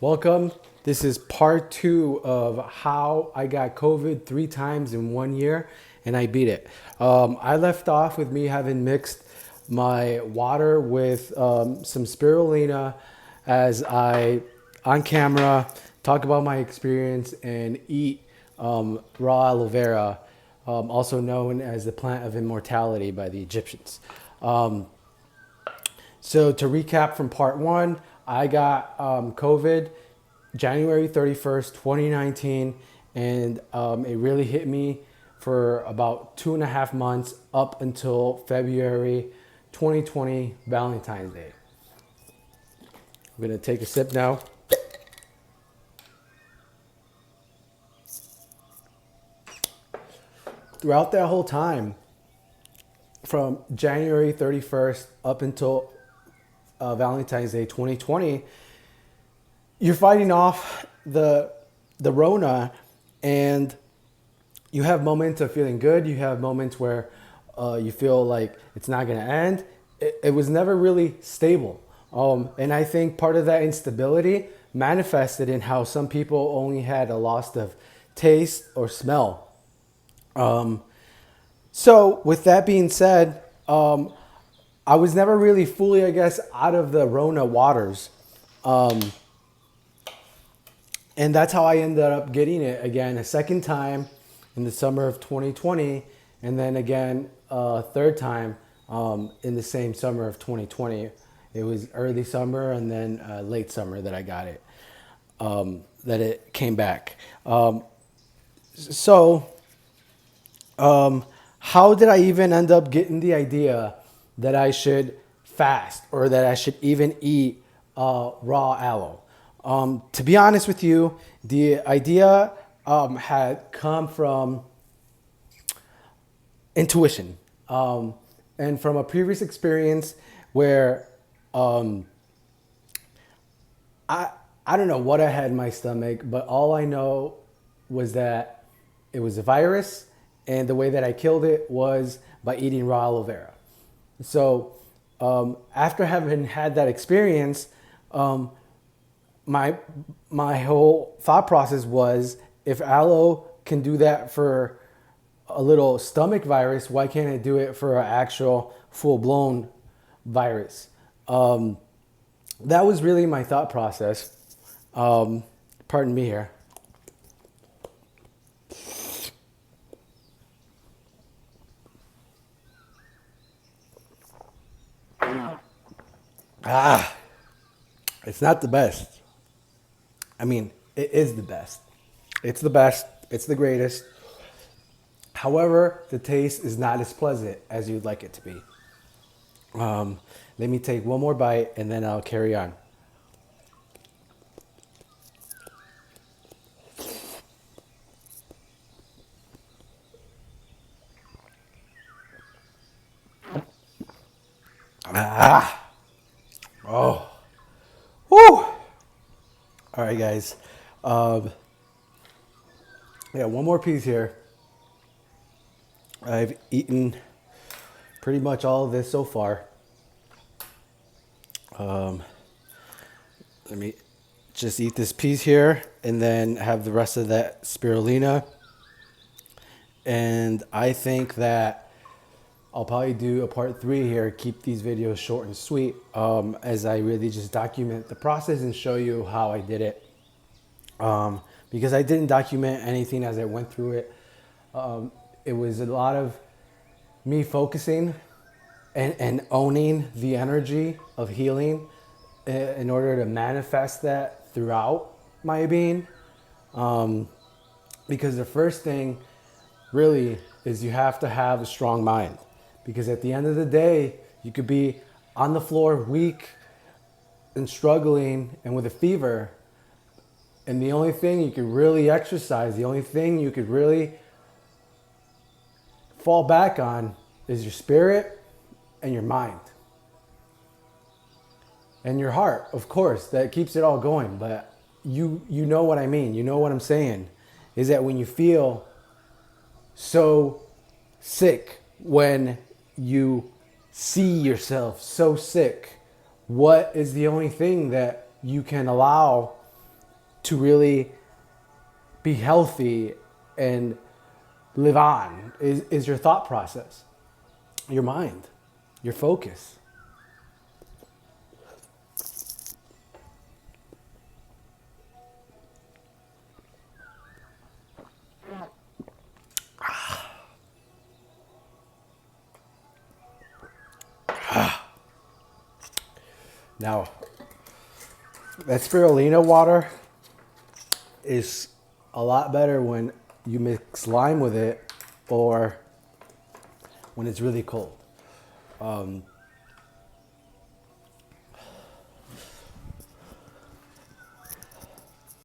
Welcome. This is part 2 of how I got COVID 3 times in 1 year and I beat it. I left off with me having mixed my water with some spirulina as I, on camera, talk about my experience and eat raw aloe vera, also known as the plant of immortality by the Egyptians. So to recap from part 1, I got COVID January 31st, 2019, and it really hit me for about 2.5 months up until February 2020, Valentine's Day. I'm gonna take a sip now. Throughout that whole time, from January 31st up until Valentine's Day 2020, you're fighting off the Rona, and you have moments of feeling good. You have moments where you feel like it's not going to end. It was never really stable. And I think part of that instability manifested in how some people only had a loss of taste or smell. So with that being said, I was never really fully, I guess, out of the Rona waters. And that's how I ended up getting it again a second time in the summer of 2020. And then again, third time in the same summer of 2020. It was early summer and then late summer that I got it, that it came back. How did I even end up getting the idea that I should fast or that I should even eat raw aloe? To be honest with you, the idea had come from intuition and from a previous experience where I don't know what I had in my stomach, but all I know was that it was a virus, and the way that I killed it was by eating raw aloe vera. So after having had that experience, my whole thought process was, if aloe can do that for a little stomach virus, why can't it do it for an actual full-blown virus? That was really my thought process. Pardon me here. It's not the best. I mean, it is the best. It's the best. It's the greatest. However, the taste is not as pleasant as you'd like it to be. Let me take one more bite and then I'll carry on. Oh. Woo! All right, guys. Yeah, one more piece here. I've eaten pretty much all of this so far. Let me just eat this piece here and then have the rest of that spirulina. And I think that I'll probably do a part 3 here, keep these videos short and sweet, as I really just document the process and show you how I did it. Because I didn't document anything as I went through it. It was a lot of me focusing and owning the energy of healing in order to manifest that throughout my being. Because the first thing really is you have to have a strong mind. Because at the end of the day, you could be on the floor weak and struggling and with a fever. And the only thing you could really exercise, the only thing you could really fall back on is your spirit and your mind. And your heart, of course, that keeps it all going. But you know what I mean. You know what I'm saying. Is that when you feel so sick, when you see yourself so sick, what is the only thing that you can allow to really be healthy and live on is your thought process, your mind, your focus. Now, that spirulina water is a lot better when you mix lime with it or when it's really cold.